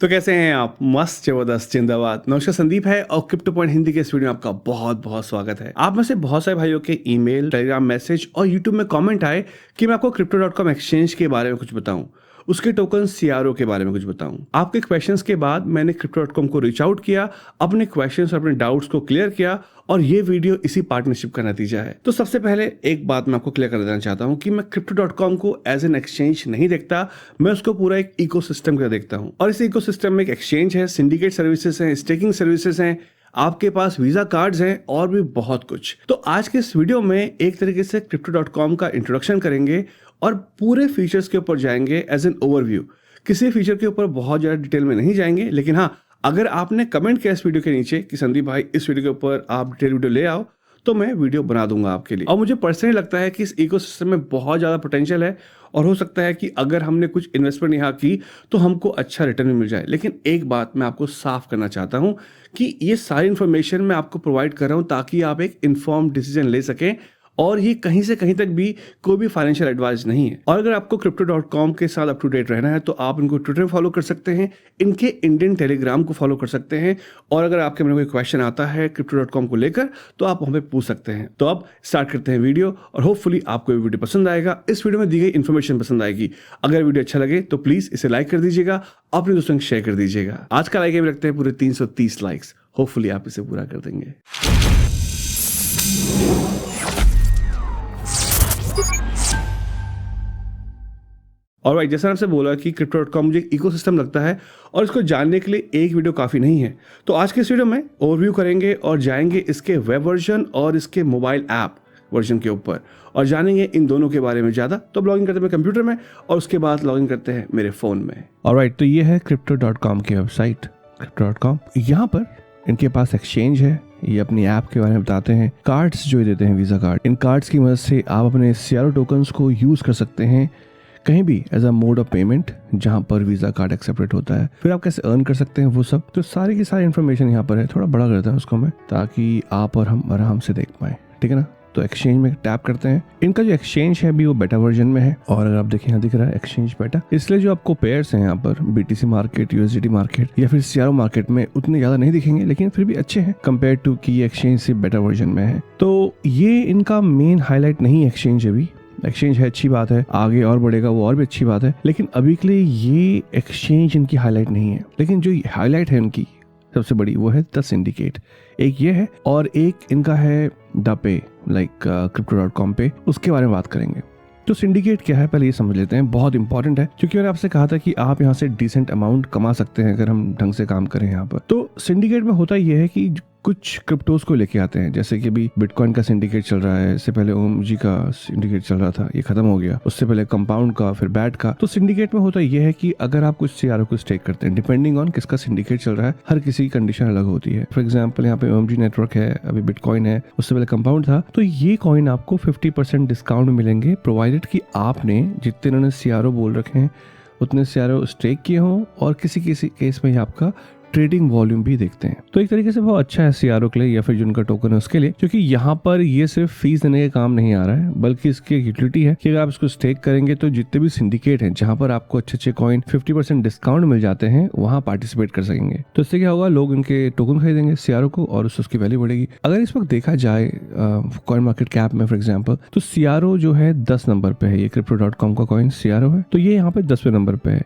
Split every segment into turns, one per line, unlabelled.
तो कैसे हैं आप? मस्त, जबरदस्त, जिंदाबाद। नमस्कार, संदीप है और क्रिप्टो पॉइंट हिंदी के इस वीडियो में आपका बहुत बहुत स्वागत है। आप में से बहुत सारे भाइयों के ईमेल, टेलीग्राम मैसेज और यूट्यूब में कमेंट आए कि मैं आपको crypto.com एक्सचेंज के बारे में कुछ बताऊं, उसके टोकन CRO के बारे में कुछ बताऊं। आपके क्वेश्चंस के बाद मैंने crypto.com को रीच आउट किया, अपने क्वेश्चंस और अपने डाउट्स को क्लियर किया और ये वीडियो इसी पार्टनरशिप का नतीजा है। तो सबसे पहले एक बात मैं आपको क्लियर कर देना चाहता हूं कि मैं crypto.com को एज एन एक्सचेंज नहीं देखता, मैं उसको पूरा एक इकोसिस्टम का देखता हूं। और इस इकोसिस्टम में एक एक्सचेंज है, सिंडिकेट सर्विसेज हैं, स्टेकिंग सर्विसेज हैं, आपके पास वीजा कार्ड्स हैं और भी बहुत कुछ। तो आज के इस वीडियो में एक तरीके से crypto.com का इंट्रोडक्शन करेंगे और पूरे फीचर्स के ऊपर जाएंगे एज एन ओवरव्यू। किसी फीचर के ऊपर बहुत ज़्यादा डिटेल में नहीं जाएंगे, लेकिन हाँ, अगर आपने कमेंट किया इस वीडियो के नीचे कि संदीप भाई इस वीडियो के ऊपर आप डिटेल वीडियो ले आओ, तो मैं वीडियो बना दूंगा आपके लिए। और मुझे पर्सनली लगता है कि इस इकोसिस्टम में बहुत ज़्यादा पोटेंशियल है और हो सकता है कि अगर हमने कुछ इन्वेस्टमेंट यहाँ की तो हमको अच्छा रिटर्न भी मिल जाए। लेकिन एक बात मैं आपको साफ करना चाहता हूँ कि ये सारी इन्फॉर्मेशन मैं आपको प्रोवाइड कर रहा हूँ ताकि आप एक इन्फॉर्म्ड डिसीजन ले सकें, और ये कहीं से कहीं तक भी कोई भी फाइनेंशियल एडवाइस नहीं है। और अगर आपको crypto.com के साथ अप टू डेट रहना है तो आप इनको ट्विटर फॉलो कर सकते हैं, इनके इंडियन टेलीग्राम को फॉलो कर सकते हैं, और अगर आपके मन में कोई क्वेश्चन आता है crypto.com को लेकर तो आप हमें पूछ सकते हैं। तो अब स्टार्ट करते हैं वीडियो, और होपफुली आपको ये वीडियो पसंद आएगा, इस वीडियो में दी गई इन्फॉर्मेशन पसंद आएगी। अगर वीडियो अच्छा लगे तो प्लीज इसे लाइक कर दीजिएगा, अपने दोस्तों को शेयर कर दीजिएगा। आज का लाइक एम रखते हैं पूरे 330 लाइक्स, होपफुली आप इसे पूरा कर देंगे। और भाई, जैसा आपसे बोला कि crypto.com मुझे इकोसिस्टम लगता है और इसको जानने के लिए एक वीडियो काफ़ी नहीं है। तो आज के इस वीडियो में ओवरव्यू करेंगे और जाएंगे इसके वेब वर्जन और इसके मोबाइल ऐप वर्जन के ऊपर, और जानेंगे इन दोनों के बारे में ज़्यादा। तो अब लॉगिन करते हैं कंप्यूटर में और उसके बाद लॉगिन करते हैं मेरे फ़ोन में। ऑलराइट, तो ये है crypto.com की वेबसाइट crypto.com। यहाँ पर इनके पास एक्सचेंज है, ये अपनी ऐप के बारे में बताते हैं, कार्ड्स जो देते हैं वीज़ा कार्ड, इन कार्ड्स की मदद से आप अपने CRO टोकन्स को यूज़ कर सकते हैं कहीं भी as a mode of payment जहां पर वीज़ा कार्ड एक्सेप्टेड होता है। फिर आप कैसे अर्न कर सकते हैं वो सब, तो सारी की सारी इन्फॉर्मेशन यहाँ पर है। थोड़ा बड़ा करता है उसको मैं ताकि आप और हम आराम से देख पाएँ, ठीक है ना। तो एक्सचेंज में टैप करते हैं। इनका जो एक्सचेंज है अभी वो बेटा वर्जन में है, और अगर आप देखें यहाँ दिख रहा है एक्सचेंज बेटा, इसलिए जो आपको पेयर्स हैं यहाँ पर BTC मार्केट, USDT मार्केट या फिर CRO मार्केट में उतने ज़्यादा नहीं दिखेंगे, लेकिन फिर भी अच्छे हैं कंपेयर टू कि ये एक्सचेंज सिर्फ बेटा वर्जन में है। तो ये इनका मेन हाईलाइट नहीं एक्सचेंज अभी। एक्सचेंज है, अच्छी बात है, आगे और बढ़ेगा वो और भी अच्छी बात है, लेकिन अभी के लिए ये एक्सचेंज इनकी हाईलाइट नहीं है। लेकिन जो हाईलाइट है उनकी सबसे बड़ी वो है द सिंडिकेट। एक ये है और एक इनका है द पे, लाइक crypto.com पे, उसके बारे में बात करेंगे। तो सिंडिकेट क्या है पहले ये समझ लेते हैं, बहुत इंपॉर्टेंट है, क्योंकि मैंने आपसे कहा था कि आप यहाँ से डिसेंट अमाउंट कमा सकते हैं अगर हम ढंग से काम करें यहाँ पर। तो सिंडिकेट में होता ये है कि कुछ क्रिप्टोज को लेके आते हैं, जैसे कि अभी बिटकॉइन का सिंडिकेट चल रहा है, इससे पहले OMG का सिंडिकेट चल रहा था, ये खत्म हो गया, उससे पहले कंपाउंड का, फिर बैट का। तो सिंडिकेट में होता यह है कि अगर आप कुछ CRO को स्टेक करते हैं, डिपेंडिंग ऑन किसका सिंडिकेट चल रहा है, हर किसी की कंडीशन अलग होती है। फॉर एग्जाम्पल यहाँ पे OMG नेटवर्क है, अभी बिटकॉइन है, उससे पहले कंपाउंड था, तो ये कॉइन आपको 50% डिस्काउंट मिलेंगे, प्रोवाइडेड कि आपने जितने इन्होंने CRO बोल रखे हैं उतने CRO स्टेक किए हों, और किसी किसी केस में आपका ट्रेडिंग वॉल्यूम भी देखते हैं। तो एक तरीके से बहुत अच्छा है CRO के लिए या फिर जो उनका टोकन है उसके लिए, क्योंकि यहाँ पर ये सिर्फ फीस देने के काम नहीं आ रहा है, बल्कि इसकी यूटिलिटी है कि अगर आप इसको स्टेक करेंगे तो जितने भी सिंडिकेट हैं जहाँ पर आपको अच्छे अच्छे कॉइन 50% डिस्काउंट मिल जाते हैं, वहाँ पार्टिसिपेट कर सकेंगे। तो इससे क्या होगा, लोग इनके टोकन खरीदेंगे CRO को और उसकी वैल्यू बढ़ेगी। अगर इस वक्त देखा जाए कॉइन मार्केट कैप में फॉर एग्जाम्पल, तो CRO जो है 10 नंबर पे है, ये crypto.com का कॉइन CRO है, तो ये यहाँ पे 10वें नंबर पे है।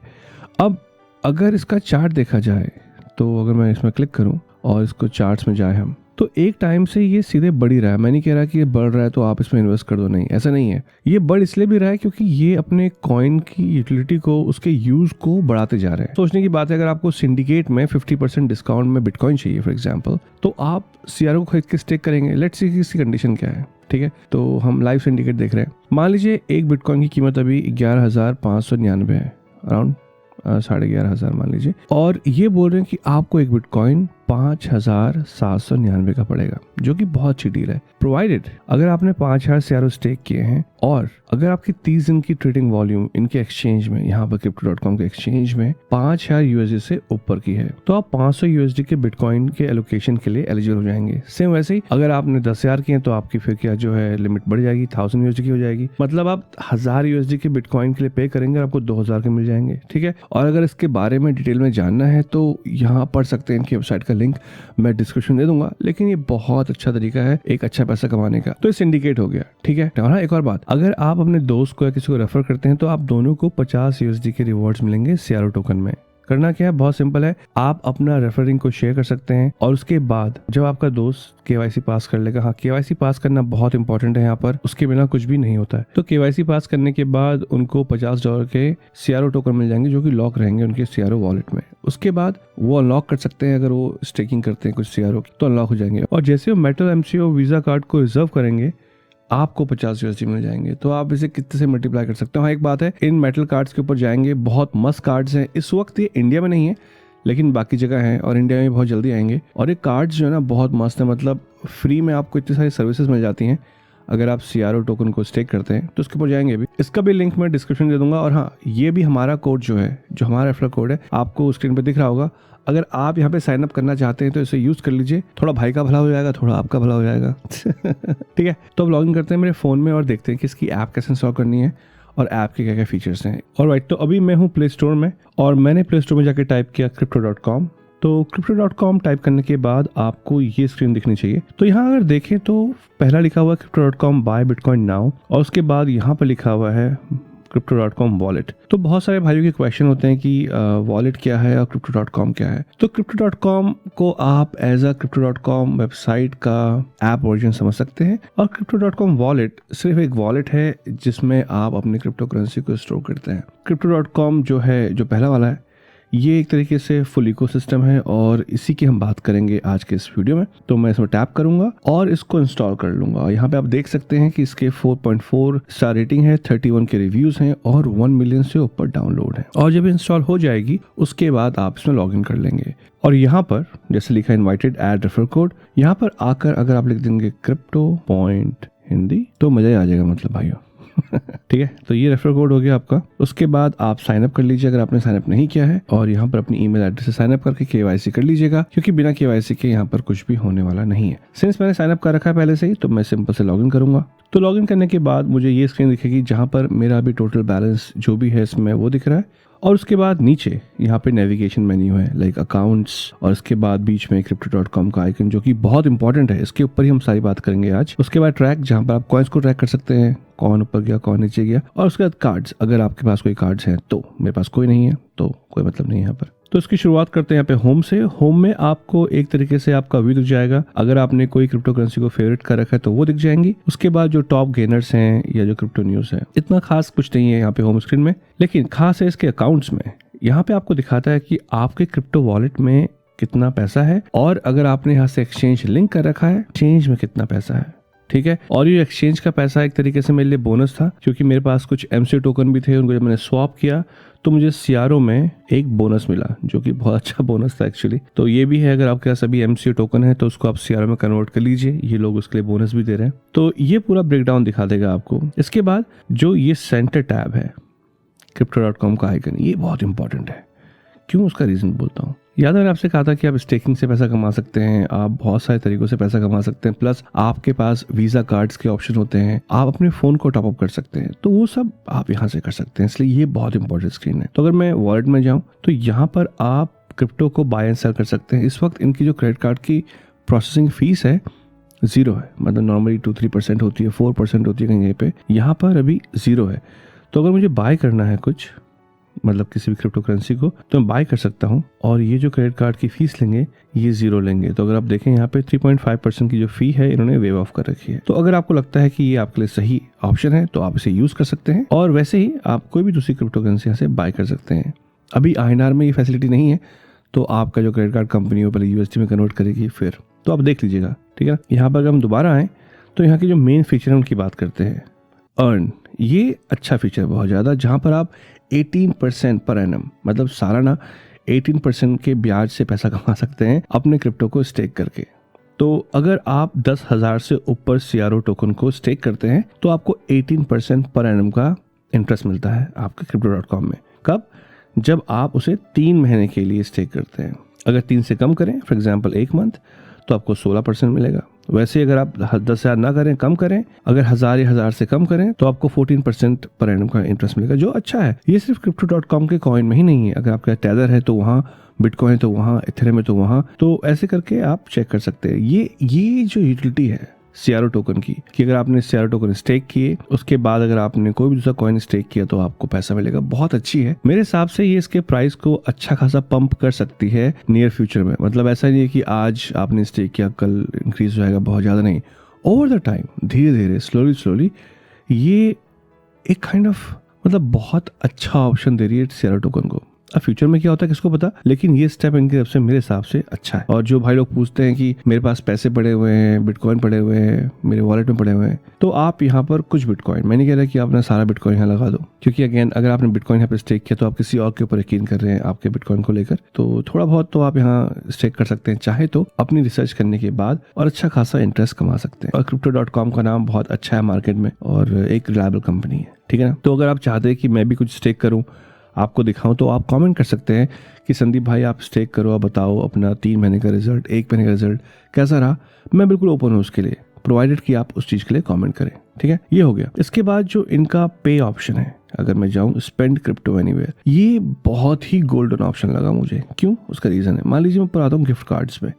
अब अगर इसका चार्ट देखा जाए तो अगर मैं इसमें क्लिक करूं और इसको चार्ट्स में जाए हम, तो एक टाइम से ये सीधे बढ़ ही रहा है। मैं नहीं कह रहा कि ये बढ़ रहा है तो आप इसमें इन्वेस्ट कर दो, नहीं, ऐसा नहीं है। ये बढ़ इसलिए भी रहा है क्योंकि ये अपने कॉइन की यूटिलिटी को, उसके यूज को बढ़ाते जा रहे हैं। सोचने की बात है, अगर आपको सिंडिकेट में 50% डिस्काउंट में बिटकॉइन चाहिए फॉर एग्जाम्पल, तो आप CRO को खरीद के स्टेक करेंगे। लेट्स सी इसकी कंडीशन क्या है, ठीक है। तो हम लाइव सिंडिकेट देख रहे हैं। मान लीजिए एक बिटकॉइन की कीमत अभी 11,599 है, अराउंड 11,500 मान लीजिए, और ये बोल रहे हैं कि आपको एक बिटकॉइन $5,799 का पड़ेगा, जो कि बहुत अच्छी डील है। प्रोवाइडेड अगर आपने 5,000 CRO स्टेक किए हैं और अगर आपकी 30 दिन की ट्रेडिंग वॉल्यूम इनके एक्सचेंज में, यहाँ पर Crypto.com के एक्सचेंज में 5,000 USD से ऊपर की है, तो आप 500 USD के बिटकॉइन के एलोकेशन के लिए एलिजिबल हो जाएंगे। सेम वैसे ही अगर आपने 10,000 किए तो आपकी फिर क्या जो है लिमिट बढ़ जाएगी, 1000 USD की हो जाएगी। मतलब आप 1000 USD के बिटकॉइन के लिए पे करेंगे और आपको 2000 के मिल जाएंगे, ठीक है। और अगर इसके बारे में डिटेल में जानना है तो यहाँ पढ़ सकते हैं, इनकी वेबसाइट का लिंक मैं डिस्क्रिप्शन दे दूंगा। लेकिन ये बहुत अच्छा तरीका है एक अच्छा पैसा कमाने का। तो ये सिंडिकेट हो गया, ठीक है। और हाँ, एक और बात, अगर आप अपने दोस्त को या किसी को रेफर करते हैं तो आप दोनों को 50 USD के रिवॉर्ड्स मिलेंगे CRO टोकन में। करना क्या है, बहुत सिंपल है, आप अपना रेफरिंग को शेयर कर सकते हैं और उसके बाद जब आपका दोस्त KYC पास कर लेगा, हाँ KYC पास करना बहुत इंपॉर्टेंट है यहाँ पर, उसके बिना कुछ भी नहीं होता है। तो KYC पास करने के बाद उनको $50 के CRO टोकन मिल जाएंगे, जो कि लॉक रहेंगे उनके CRO वॉलेट में। उसके बाद वो अनलॉक कर सकते हैं, अगर वो स्टेकिंग करते हैं कुछ CRO की तो अनलॉक हो जाएंगे। और जैसे वो मेटल MCO वीजा कार्ड को रिजर्व करेंगे आपको 50 USD मिल जाएंगे। तो आप इसे कितने से मल्टीप्लाई कर सकते हो। हाँ, एक बात है, इन मेटल कार्ड्स के ऊपर जाएंगे, बहुत मस्त कार्ड्स हैं। इस वक्त ये इंडिया में नहीं है लेकिन बाकी जगह हैं और इंडिया में बहुत जल्दी आएंगे। और ये कार्ड्स जो है ना बहुत मस्त है, मतलब फ्री में आपको इतनी सारी सर्विसेज मिल जाती हैं। अगर आप CRO टोकन को स्टेक करते हैं तो उसके ऊपर जाएंगे भी, इसका भी लिंक मैं डिस्क्रिप्शन दे दूंगा। और हाँ, ये भी हमारा कोड जो है, जो हमारा रेफरल कोड है, आपको स्क्रीन पर दिख रहा होगा। अगर आप यहाँ पे साइन अप करना चाहते हैं तो इसे यूज कर लीजिए, थोड़ा भाई का भला हो जाएगा, थोड़ा आपका भला हो जाएगा। ठीक है, तो अब लॉगिन करते हैं मेरे फ़ोन में और देखते हैं कि इसकी ऐप कैसे इंस्टॉल करनी है और ऐप के क्या क्या फीचर्स हैं। ऑलराइट, तो अभी मैं हूँ प्ले स्टोर में और मैंने प्ले स्टोर में जाकर टाइप किया Crypto.com। तो Crypto.com टाइप करने के बाद आपको ये स्क्रीन दिखनी चाहिए। तो यहाँ अगर देखें तो पहला लिखा हुआ है Crypto.com बाय बिटकॉइन नाउ, और उसके बाद यहाँ पर लिखा हुआ है Crypto.com वॉलेट। तो बहुत सारे भाइयों के क्वेश्चन होते हैं कि वॉलेट क्या है और Crypto.com क्या है। तो Crypto.com को आप एज अ Crypto.com वेबसाइट का ऐप वर्जन समझ सकते हैं और Crypto.com वॉलेट सिर्फ एक वॉलेट है जिसमें आप अपने क्रिप्टो करेंसी को स्टोर करते हैं। Crypto.com जो है, जो पहला वाला है, ये एक तरीके से फुल इकोसिस्टम है और इसी की हम बात करेंगे आज के इस वीडियो में। तो मैं इसमें टैप करूंगा और इसको इंस्टॉल कर लूंगा। और यहाँ पे आप देख सकते हैं कि इसके 4.4 स्टार रेटिंग है, 31 के रिव्यूज हैं और 1 मिलियन से ऊपर डाउनलोड है। और जब इंस्टॉल हो जाएगी उसके बाद आप इसमें लॉग इन कर लेंगे और यहाँ पर जैसे लिखा है इन्वाइटेड ऐड रेफर कोड, यहाँ पर आकर अगर आप लिख देंगे क्रिप्टो पॉइंट हिंदी तो मजा ही आ जाएगा, मतलब भाइयों। ठीक है, तो ये रेफर कोड हो गया आपका। उसके बाद आप साइन अप कर लीजिए अगर आपने साइन अप नहीं किया है, और यहाँ पर अपनी ईमेल एड्रेस से साइन अप करके KYC कर लीजिएगा, क्योंकि बिना KYC के यहाँ पर कुछ भी होने वाला नहीं है। सिंस मैंने साइन अप कर रखा है पहले से ही, तो मैं सिंपल से लॉगिन करूंगा। तो लॉगिन करने के बाद मुझे ये स्क्रीन दिखेगी जहाँ पर मेरा अभी टोटल बैलेंस जो भी है इसमें वो दिख रहा है। और उसके बाद नीचे यहाँ पे नेविगेशन मेन्यू है, लाइक अकाउंट्स, और उसके बाद बीच में Crypto.com का आइकन जो कि बहुत इंपॉर्टेंट है, इसके ऊपर ही हम सारी बात करेंगे आज। उसके बाद ट्रैक, जहाँ पर आप कॉइन्स को ट्रैक कर सकते हैं, कौन ऊपर गया कौन नीचे गया। और उसके बाद कार्ड्स, अगर आपके पास कोई कार्ड्स हैं तो, मेरे पास कोई नहीं है तो कोई मतलब नहीं है यहाँ पर। तो इसकी शुरुआत करते हैं यहाँ पे होम से। होम में आपको एक तरीके से आपका व्यू दिख जाएगा, अगर आपने कोई क्रिप्टो करेंसी को फेवरेट कर रखा है तो वो दिख जाएंगी। उसके बाद जो टॉप गेनर्स हैं या जो क्रिप्टो न्यूज है, इतना खास कुछ नहीं है यहाँ पे होम स्क्रीन में, लेकिन खास है इसके अकाउंट्स में। यहाँ पे आपको दिखाता है कि आपके क्रिप्टो वॉलेट में कितना पैसा है और अगर आपने यहाँ से एक्सचेंज लिंक कर रखा है, एक्सचेंज में कितना पैसा है। ठीक है, और ये एक्सचेंज का पैसा एक तरीके से मेरे लिए बोनस था, क्योंकि मेरे पास कुछ MCO टोकन भी थे, उनको जब मैंने स्वैप किया तो मुझे CRO में एक बोनस मिला, जो कि बहुत अच्छा बोनस था एक्चुअली। तो ये भी है, अगर आपके पास अभी MCO टोकन है तो उसको आप CRO में कन्वर्ट कर लीजिए, ये लोग उसके लिए बोनस भी दे रहे हैं। तो ये पूरा ब्रेकडाउन दिखा देगा आपको। इसके बाद जो ये सेंटर टैब है, Crypto.com का आइकन, ये बहुत इंपॉर्टेंट है। क्यों, उसका रीजन बोलता हूँ। याद मैंने आपसे कहा था कि आप स्टेकिंग से पैसा कमा सकते हैं, आप बहुत सारे तरीकों से पैसा कमा सकते हैं, प्लस आपके पास वीजा कार्ड्स के ऑप्शन होते हैं, आप अपने फोन को टॉप अप कर सकते हैं, तो वो सब आप यहाँ से कर सकते हैं। इसलिए ये बहुत इंपॉर्टेंट स्क्रीन है। तो अगर मैं वॉलेट में जाऊँ तो यहाँ पर आप क्रिप्टो को बाय एंड सेल कर सकते हैं। इस वक्त इनकी जो क्रेडिट कार्ड की प्रोसेसिंग फीस है 0 है, मतलब नॉर्मली 2-3% होती है, 4% होती है कहीं पे, यहाँ पर अभी 0 है। तो अगर मुझे बाय करना है कुछ, मतलब किसी भी क्रिप्टो करेंसी को, तो मैं बाय कर सकता हूँ और ये जो क्रेडिट कार्ड की फीस लेंगे ये 0 लेंगे। तो अगर आप देखें यहाँ पे 3.5% की जो फी है इन्होंने वेव ऑफ कर रखी है। तो अगर आपको लगता है कि ये आपके लिए सही ऑप्शन है तो आप इसे यूज कर सकते हैं, और वैसे ही आप कोई भी दूसरी क्रिप्टो करेंसी यहाँ से बाय कर सकते हैं। अभी INR में ये फैसिलिटी नहीं है, तो आपका जो क्रेडिट कार्ड कंपनी है पहले USD में कन्वर्ट करेगी फिर, तो आप देख लीजिएगा। ठीक है, यहाँ पर अगर हम दोबारा आएँ तो यहाँ की जो मेन फीचर है उनकी बात करते हैं। अर्न, ये अच्छा फीचर है बहुत ज़्यादा, जहाँ पर आप 18% पर एनम, मतलब सालाना 18% के ब्याज से पैसा कमा सकते हैं अपने क्रिप्टो को स्टेक करके। तो अगर आप 10,000 से ऊपर CRO टोकन को स्टेक करते हैं तो आपको 18% पर एनम का इंटरेस्ट मिलता है आपके crypto.com में। कब? जब आप उसे 3 महीने के लिए स्टेक करते हैं। अगर 3 से कम करें, फॉर एग्जांपल 1 मंथ, तो आपको 16% मिलेगा। वैसे अगर आप 10,000 ना करें, कम करें, अगर 1,000 या 1,000 से कम करें तो आपको 14% पर एनम का इंटरेस्ट मिलेगा, जो अच्छा है। ये सिर्फ crypto.com के कॉइन में ही नहीं है, अगर आपका टेदर है तो वहाँ, बिटकॉइन तो वहाँ, इथेरियम है तो वहाँ, तो ऐसे करके आप चेक कर सकते हैं। ये जो यूटिलिटी है CRO टोकन की, कि अगर आपने CRO टोकन स्टेक किए, उसके बाद अगर आपने कोई भी दूसरा कॉइन स्टेक किया तो आपको पैसा मिलेगा, बहुत अच्छी है। मेरे हिसाब से ये इसके प्राइस को अच्छा खासा पंप कर सकती है नियर फ्यूचर में। मतलब ऐसा नहीं है कि आज आपने स्टेक किया कल इंक्रीज हो जाएगा, बहुत ज़्यादा नहीं। ओवर द टाइम, धीरे धीरे, स्लोली ये एक काइंड ऑफ मतलब बहुत अच्छा ऑप्शन दे रही है CRO टोकन को। अब फ्यूचर में क्या होता है किसको पता, लेकिन ये स्टेप इनकी तरफ से मेरे हिसाब से अच्छा है। और जो भाई लोग पूछते हैं कि मेरे पास पैसे पड़े हुए हैं, बिटकॉइन पड़े हुए हैं, मेरे वॉलेट में पड़े हुए हैं, तो आप यहाँ पर कुछ बिटकॉइन, मैं नहीं कह रहा कि आपने सारा बिटकॉइन यहाँ लगा दो, क्योंकि अगेन अगर आपने बिटकॉइन यहाँ पे स्टेक किया तो आप किसी और के ऊपर यकीन कर रहे हैं आपके बिटकॉइन को लेकर, तो थोड़ा बहुत तो आप यहाँ स्टेक कर सकते हैं, चाहे तो अपनी रिसर्च करने के बाद, और अच्छा खासा इंटरेस्ट कमा सकते हैं। और crypto.com का नाम बहुत अच्छा है मार्केट में और एक रिलायबल कंपनी है, ठीक है ना। तो अगर आप चाहते हैं कि मैं भी कुछ स्टेक करूँ, आपको दिखाऊं, तो आप कमेंट कर सकते हैं कि संदीप भाई आप स्टेक करो, आप बताओ अपना 3 महीने का रिजल्ट, 1 महीने का रिजल्ट कैसा रहा। मैं बिल्कुल ओपन हूँ उसके लिए, प्रोवाइडेड कि आप उस चीज़ के लिए कमेंट करें, ठीक है। ये हो गया। इसके बाद जो इनका पे ऑप्शन है, अगर मैं जाऊँ स्पेंड क्रिप्टो एनीवेयर, ये बहुत ही गोल्डन ऑप्शन लगा मुझे। क्यों? उसका रीज़न है, मान लीजिए मैं ऊपर आता हूँ गिफ्ट कार्ड्स में,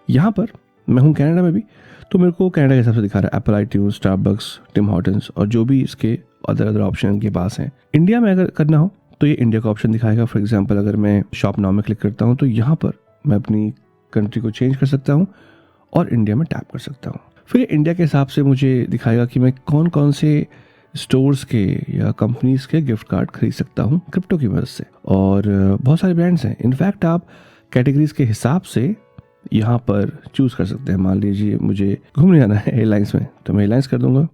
यहाँ पर मैं हूँ कनाडा में भी, तो मेरे को कनाडा के हिसाब से दिखा रहा है Apple iTunes, Starbucks, Tim Hortons और जो भी इसके अदर ऑप्शन इनके पास हैं। इंडिया में अगर करना हो तो ये इंडिया का ऑप्शन दिखाएगा। फॉर एग्जांपल अगर मैं शॉप नाउ में क्लिक करता हूँ तो यहाँ पर मैं अपनी कंट्री को चेंज कर सकता हूँ और इंडिया में टैप कर सकता हूँ। फिर इंडिया के हिसाब से मुझे दिखाएगा कि मैं कौन कौन से स्टोर्स के या कंपनीज के गिफ्ट कार्ड खरीद सकता हूँ क्रिप्टो की मदद से। और बहुत सारे ब्रांड्स हैं। इनफैक्ट आप कैटेगरीज के हिसाब से यहाँ पर चूज़ कर सकते हैं। मान लीजिए मुझे घूमने जाना है एयरलाइंस में, तो मैं एयरलाइंस कर दूंगा,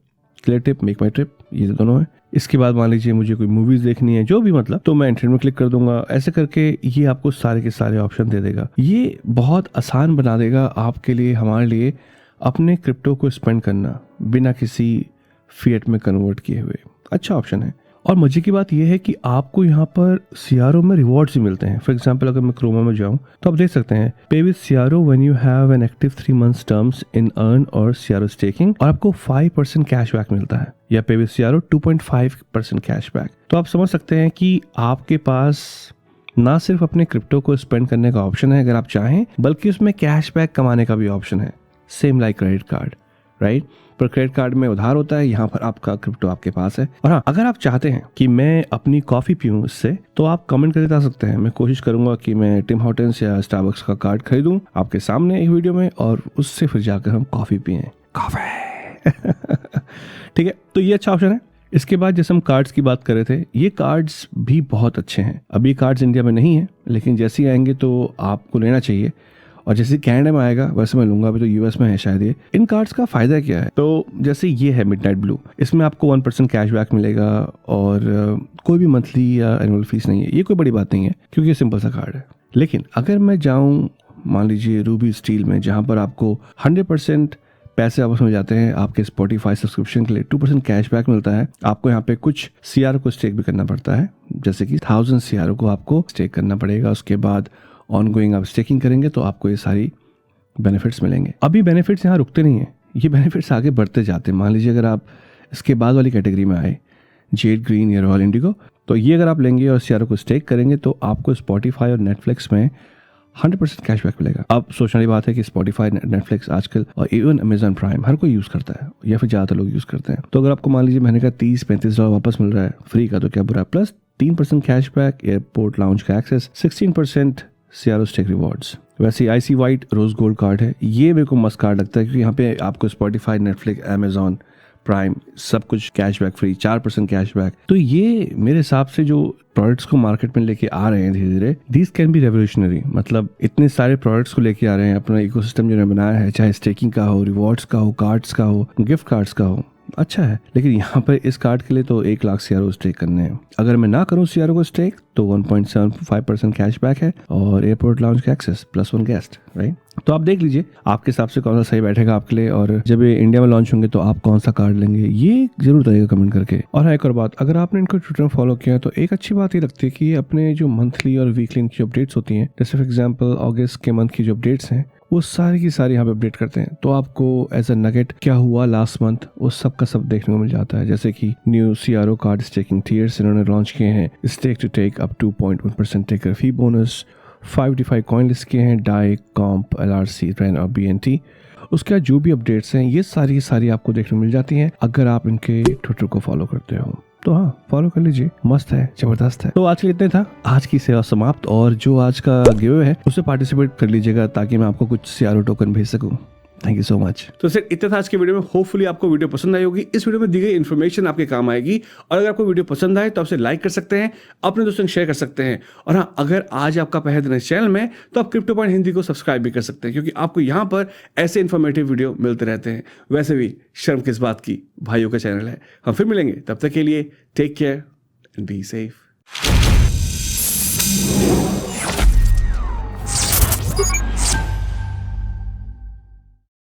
क्लियर टिप, मेक माई ट्रिप, ये दोनों है। इसके बाद मान लीजिए मुझे कोई मूवीज़ देखनी है, जो भी मतलब, तो मैं इंटरनेट में क्लिक कर दूंगा। ऐसे करके ये आपको सारे के सारे ऑप्शन दे देगा। ये बहुत आसान बना देगा आपके लिए, हमारे लिए, अपने क्रिप्टो को स्पेंड करना बिना किसी फिएट में कन्वर्ट किए हुए। अच्छा ऑप्शन है। और मजे की बात यह है कि आपको यहाँ पर CRO में रिवॉर्ड्स भी मिलते हैं। फॉर एग्जांपल अगर मैं क्रोमा में जाऊँ तो आप देख सकते हैं पे with CRO when you have an active 3 months terms in earn और CRO स्टेकिंग, और आपको 5% कैशबैक मिलता है, या पे विद CRO 2.5% कैशबैक। तो आप समझ सकते हैं कि आपके पास ना सिर्फ अपने क्रिप्टो को स्पेंड करने का ऑप्शन है अगर आप चाहें, बल्कि उसमें कैशबैक कमाने का भी ऑप्शन है, same like credit card, right. पर क्रेडिट कार्ड में उधार होता है, यहाँ पर आपका क्रिप्टो आपके पास है। और हाँ, अगर आप चाहते हैं कि मैं अपनी कॉफ़ी पीऊँ इससे, तो आप कमेंट करके बता सकते हैं। मैं कोशिश करूंगा कि मैं टिम हॉर्टन्स या स्टारबक्स का कार्ड खरीदूं आपके सामने एक वीडियो में, और उससे फिर जाकर हम कॉफ़ी पिएं, कॉफ़ी। ठीक है, तो ये अच्छा ऑप्शन है। इसके बाद जैसे हम कार्ड्स की बात कर रहे थे, ये कार्ड्स भी बहुत अच्छे हैं। अभी कार्ड्स इंडिया में नहीं है, लेकिन जैसे ही आएंगे तो आपको लेना चाहिए, और जैसे कनाडा में आएगा वैसे मैं लूंगा। अभी तो यूएस में है शायद ये। इन कार्ड्स का फायदा क्या है, तो जैसे ये है मिडनाइट ब्लू, इसमें आपको 1% कैशबैक मिलेगा, और कोई भी मंथली या एनुअल फीस नहीं है। ये कोई बड़ी बात नहीं है क्योंकि ये सिंपल सा कार्ड है। लेकिन अगर मैं जाऊँ मान लीजिए रूबी स्टील में, जहाँ पर आपको 100% पैसे वापस मिल जाते हैं, आपके स्पॉटिफाई सब्सक्रिप्शन के लिए 2% कैशबैक मिलता है, आपको यहाँ पे कुछ CRO को स्टेक भी करना पड़ता है, जैसे कि 1000 CRO को आपको स्टेक करना पड़ेगा। उसके बाद ऑनगोइंग आप स्टेकिंग करेंगे तो आपको ये सारी बेनिफिट्स मिलेंगे। अभी बेनिफिट्स यहाँ रुकते नहीं हैं, ये बेनिफिट्स आगे बढ़ते जाते हैं। मान लीजिए अगर आप इसके बाद वाली कैटेगरी में आए, जेड ग्रीन या रॉयल इंडिगो, तो ये अगर आप लेंगे और CRO को स्टेक करेंगे तो आपको स्पॉटिफाई और नेटफ्लिक्स में 100% कैशबैक मिलेगा। अब सोचने वाली बात है कि स्पॉटिफाई, नेटफ्लिक्स आजकल और इवन अमेजॉन प्राइम हर कोई यूज़ करता है, या फिर ज़्यादातर लोग यूज़ करते हैं। तो अगर आपको मान लीजिए महीने का $30-35 वापस मिल रहा है फ्री का, तो क्या बुरा है। प्लस 3% कैशबैक, एयरपोर्ट लाउंज का एक्सेस, 16% CRO स्टेक रिवॉर्ड्स। वैसे IC white rose gold card है, ये मेरे को मस्त कार्ड लगता है, क्योंकि यहाँ पे आपको स्पॉटिफाई, नेटफ्लिक्स, अमेजॉन प्राइम सब कुछ कैशबैक फ्री, 4% कैशबैक। तो ये मेरे हिसाब से जो प्रोडक्ट्स को मार्केट में लेके आ रहे हैं धीरे धीरे, दिस कैन बी रेवोल्यूशनरी। मतलब इतने सारे प्रोडक्ट्स को लेके आ रहे हैं, अपना इकोसिस्टम जो बनाया है, चाहे स्टेकिंग का हो, रिवॉर्ड्स का हो, कार्ड्स का हो, गिफ्ट कार्ड्स का हो, अच्छा है, लेकिन यहाँ पर इस कार्ड के लिए तो 1 लाख CRO स्टेक करने हैं। अगर मैं ना करूँ CRO को स्टेक तो 1.75% कैशबैक है और एयरपोर्ट लाउंज का एक्सेस +1 गेस्ट, राइट। तो आप देख लीजिए आपके हिसाब से कौन सा सही बैठेगा आपके लिए, और जब ये इंडिया में लॉन्च होंगे तो आप कौन सा कार्ड लेंगे ये जरूर बताइएगा कमेंट करके। और हाँ, एक और बात, अगर आपने इनको ट्विटर में फॉलो किया तो एक अच्छी बात ये लगती है कि अपने जो मंथली और वीकली की अपडेट्स होती हैं, जैसे फॉर एग्जाम्पल अगस्त के मंथ की जो अपडेट्स हैं वो सारी की सारी यहाँ पे अपडेट करते हैं। तो आपको एज अ नगेट क्या हुआ लास्ट मंथ वो सब का सब देखने को मिल जाता है। जैसे कि new CRO card staking tiers इन्होंने लॉन्च किए हैं, stake to take up 2.1% taker fee bonus, 5 DeFi coin list किए हैं, डाई, कॉम्प, LRC, रेन और BNT। उसके बाद जो भी अपडेट्स हैं ये सारी की सारी आपको देखने को मिल जाती हैं अगर आप इनके ट्विटर को फॉलो करते हो। तो हाँ, फॉलो कर लीजिए, मस्त है, जबरदस्त है। तो आज के लिए इतना था, आज की सेवा समाप्त। और जो आज का गिव है उससे पार्टिसिपेट कर लीजिएगा ताकि मैं आपको कुछ CRO टोकन भेज सकूं। Thank you so much. तो सर इतना था आज के वीडियो में। होपफुली आपको वीडियो पसंद आई होगी। इस वीडियो में दी गई इन्फॉर्मेशन आपके काम आएगी, और अगर आपको वीडियो पसंद आए तो आप उसे लाइक कर सकते हैं, अपने दोस्तों को शेयर कर सकते हैं। और हाँ, अगर आज आपका पहला दिन इस चैनल में तो आप क्रिप्टो पॉइंट हिंदी को सब्सक्राइब भी कर सकते हैं, क्योंकि आपको यहाँ पर ऐसे इन्फॉर्मेटिव वीडियो मिलते रहते हैं। वैसे भी शर्म किस बात की, भाइयों का चैनल है। हम फिर मिलेंगे, तब तक के लिए take care and be safe.